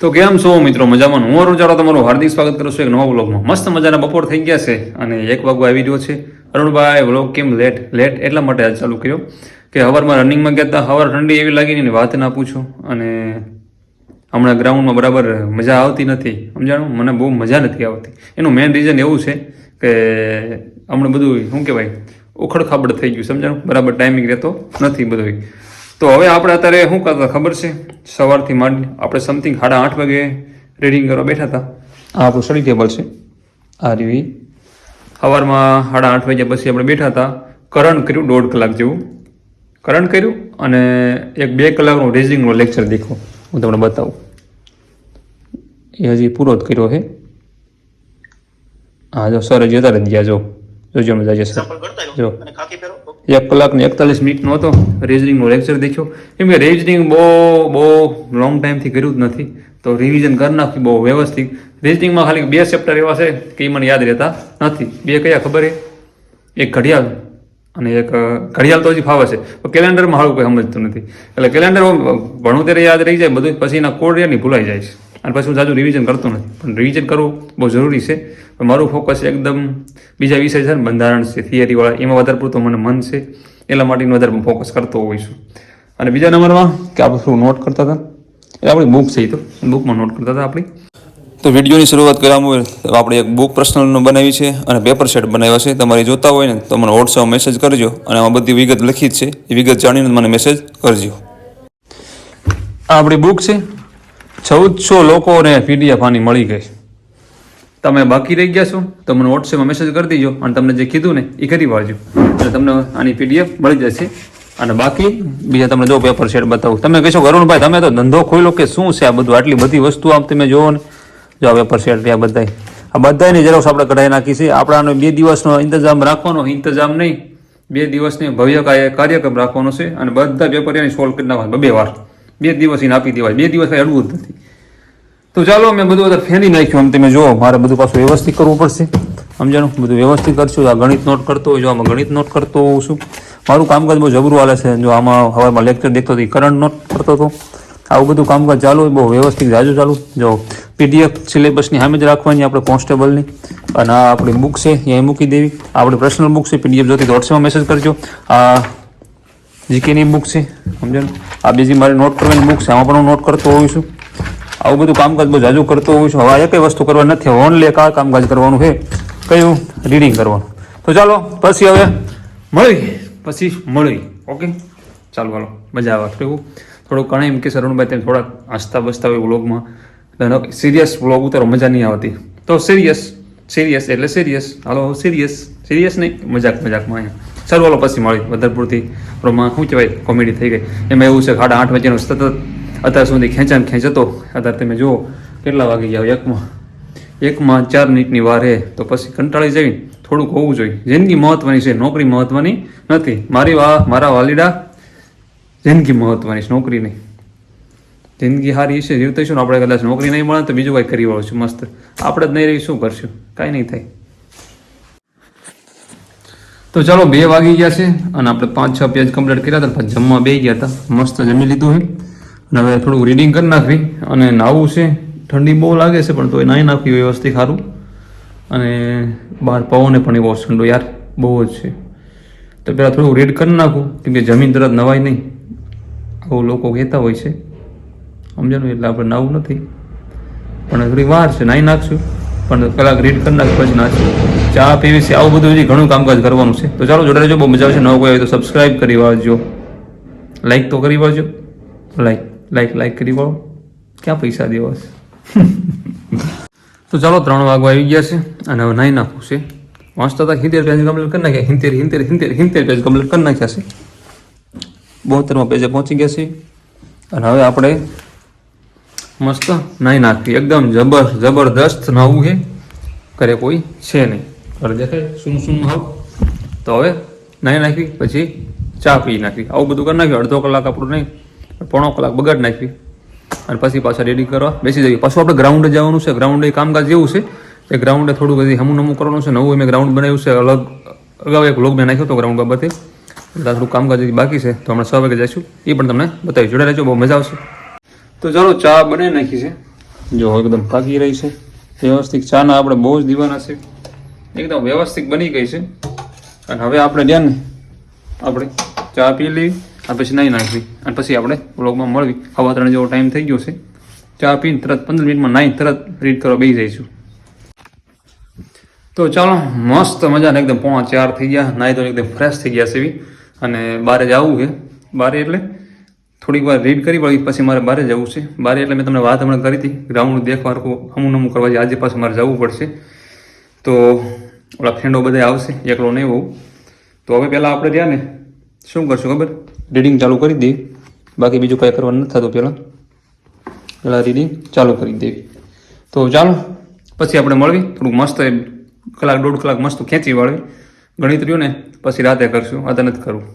તો કેમ છો મિત્રો? મજામાં? હું અરુણ ચાવડા તમારું હાર્દિક સ્વાગત કરું છું એક નવા વ્લોગમાં. મસ્ત મજાના બપોર થઈ ગયા છે અને 1 વાગવા આવી રહ્યો છે. અરુણભાઈ વ્લોગ કેમ લેટ એટલા માટે આજ ચાલુ કર્યો કે સવારમાં રનિંગમાં ગયા હતા. સવાર ઠંડી એવી લાગી ને વાત ના પૂછો. અને હમણાં ગ્રાઉન્ડમાં બરાબર મજા આવતી નથી, સમજાણું? મને બહુ મજા નથી આવતી. એનું મેઇન રીઝન એવું છે કે હમણાં બધું શું કહેવાય, ઉખડખાબડ થઈ ગયું, સમજાણું? બરાબર ટાઈમિંગ રહેતો નથી બધું. તો હવે આપણે અત્યારે શું કરતા ખબર છે? સવારથી માંડી આપણે સમથિંગ 8:30 વાગે રીડિંગ કરવા બેઠા હતા. આ આપણું સ્ટડી ટેબલ છે, આ રીવી. સવારમાં 8:30 વાગ્યા પછી આપણે બેઠા હતા. કરંટ કર્યું 1.5 કલાક જેવું કરંટ કર્યું અને 1-2 કલાકનું રીઝનિંગનો લેક્ચર દેખો, હું તમને બતાવું. એ હજી પૂરો જ કર્યો છે. હા જો સર જતા રહી ગયા, જોજો મજા જશે. જો 1 કલાક ને 41 મિનિટનો હતો રીઝનિંગનો લેક્ચર દેખ્યો. કેમ કે રીઝનિંગ બહુ લોંગ ટાઈમથી કર્યું જ નથી, તો રિવિઝન કરી નાખ્યું બહુ વ્યવસ્થિત. રીઝનિંગમાં ખાલી 2 ચેપ્ટર એવા છે કે એ મને યાદ રહેતા નથી. 2 કયા ખબર છે? એક ઘડિયાળ અને એક ઘડિયાળ તો હજી ફાવે છે, પણ કેલેન્ડરમાં હારું કોઈ સમજતું નથી. એટલે કેલેન્ડર ભણું ત્યારે યાદ રહી જાય બધું, પછી એના કોડ નહીં ભૂલાઈ જાય છે. અને પછી હું જાજુ રિવિઝન કરતો નથી, પણ રિવિઝન કરવું બહુ જરૂરી છે. પણ મારું ફોકસ એકદમ બીજા વિષય છે ને, બંધારણ છે, થિયરીવાળા, એમાં વધારે પૂરતું મને મન છે, એટલા માટે વધારે ફોકસ કરતો હોઈશું. અને બીજા નંબરમાં કે આપણે શું નોટ કરતા હતા, એ આપણી બુક છે, એ તો બુકમાં નોટ કરતા હતા આપણી. તો વિડીયોની શરૂઆત કરવામાં હોય તો આપણે એક બુક પર્સનલનું બનાવી છે અને પેપર સેટ બનાવ્યા છે. તમારે જોતા હોય ને તો મને વોટ્સઅપ મેસેજ કરજો, અને આમાં બધી વિગત લખી જ છે, એ વિગત જાણીને મને મેસેજ કરજો. આ આપણી બુક છે. 1400 લોકોને PDF આની મળી ગઈ. તમે બાકી રહી ગયા છો તો મને વોટ્સએપમાં મેસેજ કરી દેજો, અને તમને જે કીધું ને એ કરી વાળજો, એટલે તમને આની PDF મળી જશે. અને બાકી બીજા તમને જો પેપર સેટ બતાવું. તમે કહેશો અરુણભાઈ તમે તો ધંધો ખોલ્યો કે શું છે આ બધું, આટલી બધી વસ્તુ આમ તમે જોવો ને. જો પેપર સેટ રહ્યા બધાય, આ બધાની ઝેરોક્ષ આપણે કઢાઈ નાખી છે. આપણાનો 2 દિવસનો ઇંતજામ રાખવાનો, ઇંતજામ નહીં, 2 દિવસની ભવ્ય કાર્યક્રમ રાખવાનો છે. અને બધા પેપર એની સોલ્વ કરી નાખવાના 2 વાર, 2 દિવસ એને આપી દેવાય. 2 દિવસ કાંઈ અડવું જ નથી. તો ચાલો મેં બધું અત્યારે ફેરી નાખ્યું. આમ તમે જુઓ, મારે બધું પાછું વ્યવસ્થિત કરવું પડશે, સમજાણું? બધું વ્યવસ્થિત કરશું. આ ગણિત નોટ કરતો હોય, જો આમાં ગણિત નોટ કરતો હોઉં છું. મારું કામકાજ બહુ જબરું હાલે છે. જો આમાં હવારમાં લેક્ચર દેખતો હતો, કરંટ નોટ કરતો હતો. આવું બધું કામકાજ ચાલુ હોય, બહુ વ્યવસ્થિત જાજુ ચાલુ. જો PDF સિલેબસની સામે જ રાખવાની આપણે કોન્સ્ટેબલની. અને આ આપણી બુક છે અહીંયા મૂકી દેવી. આપણી પર્સનલ બુક છે, PDF જોતી વોટ્સએપમાં મેસેજ કરજો. આ જીકેની બુક છે, સમજાણું? આ બીજી મારી નોટ કરવાની બુક છે, આમાં પણ હું નોટ કરતો હોઉં છું. આવું બધું કામકાજ બહુ જાજુ કરતો હોઉં છું. હવે એક વસ્તુ કરવા નથી, ઓનલી એક આ કામકાજ કરવાનું છે. કયું? રીડિંગ કરવાનું. તો ચાલો પછી હવે મળી. ઓકે ચાલો, હાલો, મજા આવે. કેવું થોડુંક ઘણા એમ કે અરુણભાઈ તેમ થોડાક હસતા બસતા હોય વ્લોગમાં, સિરિયસ વ્લોગ ઉતારો મજા નહીં આવતી. તો સિરિયસ એટલે સિરિયસ. હાલો, સિરિયસ નહીં, મજાકમાં અહીંયા. ચાલો હાલો પછી મળી. વધારે પૂરતી શું કહેવાય, કોમેડી થઈ ગઈ. એમાં એવું છે 8:30 વાગ્યાનો સતત અત્યાર સુધી ખેંચતો. અત્યારે તમે જુઓ કેટલા વાગી ગયા, એકમાં 4 મિનિટની વાર છે. તો પછી કંટાળી જઈને થોડુંક હોવું જોઈએ. જિંદગી મહત્વની છે, નોકરી મહત્વની નથી. મારા વાલીડા, જિંદગી મહત્વની છે, નોકરી નહીં. જિંદગી સારી છે, જીવતીશું ને આપણે. કદાચ નોકરી નહીં મળે તો બીજું કંઈ કરી વાળું મસ્ત. આપણે જ નહીં રહી શું કરશું? કાંઈ નહીં થાય. તો ચાલો 2 વાગી ગયા છે અને આપણે 5-6 પેજ કમ્પ્લીટ કર્યા હતા. પછી જમવા બેસી ગયા હતા, મસ્ત જમી લીધું છે. અને હવે થોડુંક રીડિંગ કરી નાખવી અને નાવું છે. ઠંડી બહુ લાગે છે પણ તો એ નાહી નાખવી વ્યવસ્થિત સારું. અને બહાર પવને પણ એવો ઠંડો યાર બહુ જ છે. તો પહેલાં થોડુંક રીડ કરી નાખું, કેમ કે જમીન તરત નવાય નહીં, આવું લોકો કહેતા હોય છે, સમજાણું? એટલે આપણે નાવું નથી, પણ થોડી વાર છે, નાહી નાખશું. પણ કલાક રીડ કરી નાખ પછી નાખશું. ચા પીવી છે, આવું બધું હજી ઘણું કામકાજ કરવાનું છે. તો ચાલો જોડે રહેજો, બહુ મજા આવશે. નવો કોઈ હોય તો સબસ્ક્રાઈબ કરી વાળજો, લાઈક તો કરી વાળજો. લાઈક કરી વાળો, ક્યાં પૈસા દેવા છે? તો ચાલો 3 વાગવા આવી ગયા છે અને હવે નાહી નાખવું છે. વાંચતા હતા 70 પેજ કમ્પ્લીટ કરી નાખ્યા. 70 પેજ કમ્પ્લીટ કરી નાખ્યા છે. 72માં પેજે પહોંચી ગયા છે. અને હવે આપણે મસ્ત નાહી નાખવી. એકદમ જબરદસ્ત નાહવું છે. ઘરે કોઈ છે નહીં, ઘરે દેખાય શું નાવ. તો હવે નાહી નાખવી, પછી ચા પી નાખવી. આવું બધું કરી નાખ્યું. 1/2 કલાક આપણું નહીં, 1/4 કલાક બગાડ નાખવી. અને પછી પાછા રેડી કરવા બેસી જઈએ. પાછું આપણે ગ્રાઉન્ડે જવાનું છે. ગ્રાઉન્ડે કામકાજ જેવું છે. એ ગ્રાઉન્ડે થોડુંક હજી નમું કરવાનું છે. નવું મેં ગ્રાઉન્ડ બનાવ્યું છે અલગ. અગાઉ એક વ્લોગ મેં નાખ્યો હતો ગ્રાઉન્ડ બાબતે, એટલે થોડું કામકાજ બાકી છે. તો હમણાં 6 વાગે જઈશું, એ પણ તમને બતાવી. જોડે રહેજો, બહુ મજા આવશે. તો ચાલો ચા બનાવી નાખી છે જો એકદમ પાકી રહી છે વ્યવસ્થિત. ચાના આપણે બહુ જ દીવાના છે, એકદમ વ્યવસ્થિત બની ગઈ છે. અને હવે આપણે ધ્યાન ને આપણે ચા પી લેવી અને પછી નાહી નાખવી અને પછી આપણે વ્લોગમાં મળવી. 3:15 જેવો ટાઈમ થઈ ગયો છે. ચા પીને તરત 15 મિનિટમાં નાહી તરત રીડ કરવા બેસી જઈશું. તો ચાલો મસ્ત મજાને એકદમ 3:45 થઈ ગયા, નાહી તો એકદમ ફ્રેશ થઈ ગયા છે અને બહાર જવું છે. બહાર એટલે થોડીક વાર રીડ કરી વળી પછી મારે બહાર જવું છે. બહાર એટલે મેં તમને વાત હમણાં કરી હતી ગ્રાઉન્ડ દેખવા હમું કરવા આજે પાછું મારે જવું પડશે. તો ઓલા ફ્રેન્ડો બધા આવશે, એકલો નહીં હોવું. તો હવે પહેલાં આપણે ત્યાં ને શું કરશું ખબર, રીડિંગ ચાલુ કરી દઈએ. બાકી બીજું કાંઈ કરવાનું નથી થતું. પહેલાં રીડિંગ ચાલુ કરી દેવી. તો ચાલો પછી આપણે મળવી. થોડુંક મસ્ત 1-1.5 કલાક મસ્ત ખેંચી વાળવી. ગણિત રહ્યું ને પછી રાતે કરશું, આ નથી કરવું.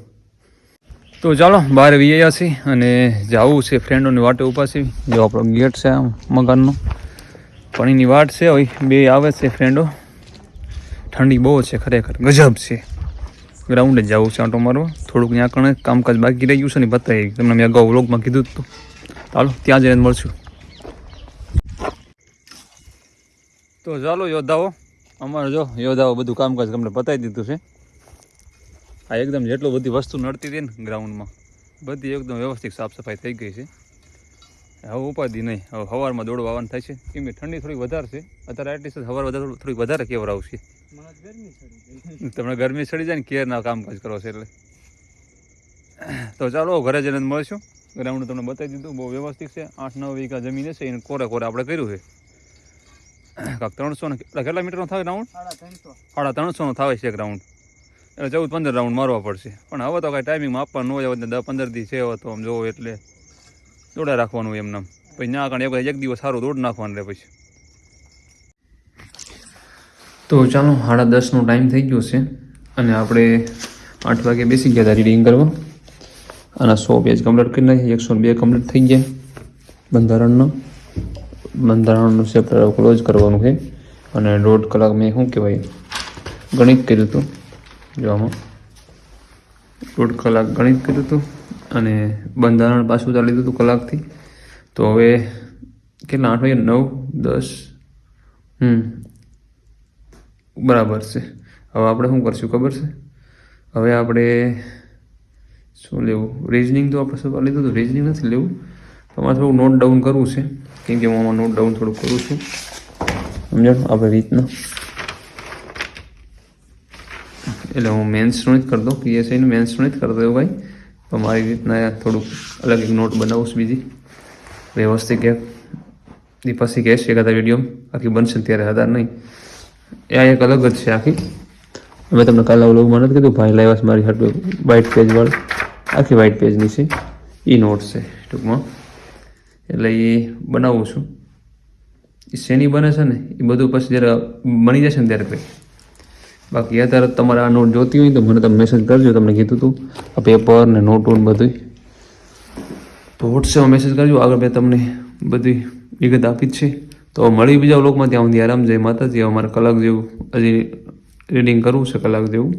તો ચાલો બહાર વીયા છીએ અને જવું છે ફ્રેન્ડોની વાટે ઊભા છે. જો આપણો ગેટ છે આમ મકાનનો, પાણીની વાટ છે. હવે બે આવે છે ફ્રેન્ડો. ઠંડી બહુ છે ખરેખર, ગજબ છે. ગ્રાઉન્ડે જવું છે આંટો મારવા. થોડુંક ત્યાં કણે કામકાજ બાકી રહી ગયું છે ને બતાવી તમને મેં અગાઉ વ્લોગમાં કીધું હતું. ચાલો ત્યાં જઈને મળશું. તો ચાલો યોદ્ધાઓ, અમારે જો યોદ્ધાઓ બધું કામકાજ તમને બતાવી દીધું છે. આ એકદમ જેટલું બધી વસ્તુ નડતી હતી ને ગ્રાઉન્ડમાં બધી એકદમ વ્યવસ્થિત સાફ સફાઈ થઈ ગઈ છે. હવે ઉપાધિ નહીં. હવે સવારમાં દોડવા આવવાનું થાય છે કેમ કે ઠંડી થોડીક વધારે છે અત્યારે. એટલીસ્ટ સવાર થોડીક વધારે કેવર આવશે. તમને ગરમી ચડી જાય ને કેરના કામકાજ કરો છે એટલે. તો ચાલો ઘરે જઈને મળશું. ગ્રાઉન્ડ તમને બતાવી દીધું, બહુ વ્યવસ્થિત છે. 8-9 વીઘા જમીન છે એને કોરે આપણે કર્યું છે. કાંક 300 ને કેટલા મીટરનો થાય રાઉન્ડ? 350 થાય છે એક રાઉન્ડ. એટલે 14-15 રાઉન્ડ મારવા પડશે. પણ હવે તો કાંઈ ટાઈમિંગમાં આપવાનું હોય. 10-15 દી છે હવે તો આમ જોવો એટલે દોડા રાખવાનું એમ નામ. પછી ના કારણે એક દિવસ સારું દોડ નાખવાનું રહે પછી. તો ચાલો 10:30નો ટાઈમ થઈ ગયો છે અને આપણે 8 વાગે બેસી ગયા હતા રીડિંગ કરવા. અને 100 પેજ કમ્પ્લીટ કરી નાખી. 102 કમ્પ્લીટ થઈ ગયા. બંધારણનું ચેપ્ટર ક્લોઝ કરવાનું છે. અને 1.5 કલાક મેં શું કહેવાય ગણિત કર્યું હતું. જો આમાં 1.5 કલાક ગણિત કર્યું હતું અને બંધારણ પાછું ચાલી દીધું કલાકથી. તો હવે કેટલા 8 વાગે 9-10 બરાબર છે. હવે આપણે શું કરશું ખબર છે? હવે આપણે શું લેવું? રિઝનિંગ તો આપણે સવાલ લીધું હતું. રિઝનિંગ નથી લેવું. તમારે થોડું નોટ ડાઉન કરવું છે કેમ કે હું આમાં નોટ ડાઉન થોડું કરું છું. સમજો આપણે રીતના. એટલે હું મેન્સનું નથી કરતો, PSIનું મેન્સનું નથી કરતો એવું કાંઈ. પણ મારી રીતના થોડુંક અલગ એક નોટ બનાવું છું બીજી વ્યવસ્થિત. એક એ પછી કહેશે એકાદા વિડીયો આખી બનશે ત્યારે હતા નહીં. આ એક અલગ જ છે આખી. મેં તમને કાલે વ્લોગમાં નથી કીધું ભાઈ લાવ્યા છે મારી હાટુ વ્હાઇટ પેજવાળી. આખી વ્હાઇટ પેજની છે એ નોટ છે ટૂંકમાં. એટલે એ બનાવું છું. એ શેની બને છે ને એ બધું પછી જ્યારે બની જશે ને ત્યારે કંઈ. બાકી અત્યારે તમારે આ નોટ જોતી હોય તો મને તમે મેસેજ કરજો. તમને કીધું હતું આ પેપર ને નોટ બધી તો વોટ્સએપમાં મેસેજ કરજો. આગળ મેં તમને બધી વિગત આપી જ છે. તો મળી બીજા વ્લોગમાં. ત્યાં સુધી આરામ. જય માતાજી. અમારે કલાક જેવું હજી રીડિંગ કરવું છે, કલાક જેવું.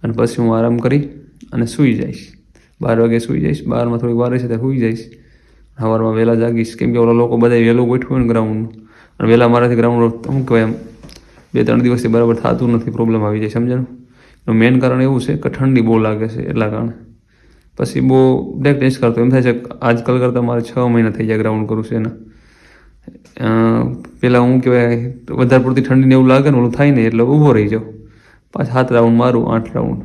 અને પછી હું આરામ કરી અને સૂઈ જઈશ. 12 વાગે સૂઈ જઈશ. 12માં થોડીક વાર છે ત્યાં સૂઈ જઈશ. સવારમાં વહેલા જાગીશ કેમ કે ઓલા લોકો બધા વહેલું ગોઠવું હોય ને ગ્રાઉન્ડનું. અને વહેલા મારાથી ગ્રાઉન્ડ શું કહેવાય એમ 2-3 દિવસથી બરાબર થતું નથી. પ્રોબ્લેમ આવી જાય સમજાનું. એનું મેઇન કારણ એવું છે કે ઠંડી બહુ લાગે છે એટલા કારણે. પછી બહુ પ્રેક્ટિસ કરતો એમ થાય છે આજકાલ કરતાં મારે 6 મહિના થઈ જાય ગ્રાઉન્ડ કરું છું એના. પહેલાં હું કહેવાય વધારે પડતી ઠંડીને એવું લાગે ને ઓલું થાય ને એટલે ઊભો રહી જાઉં. પાછા 7 રાઉન્ડ મારું 8 રાઉન્ડ.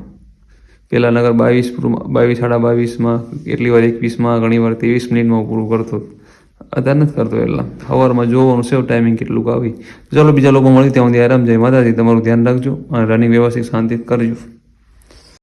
પહેલાં નગર 22-22.5માં કેટલી વાર 21માં ઘણી વાર 23 મિનિટમાં પૂરું કરતો. અત્યારે નથી કરતો. એટલા સવારમાં જોવાનું સેવ ટાઈમિંગ કેટલું આવી. ચાલો બીજા લોકો મળી ત્યાં સુધી આરામ. જાય માતાજી. તમારું ધ્યાન રાખજો અને રનિંગ વ્યવસ્થિત શાંતિ કરજો.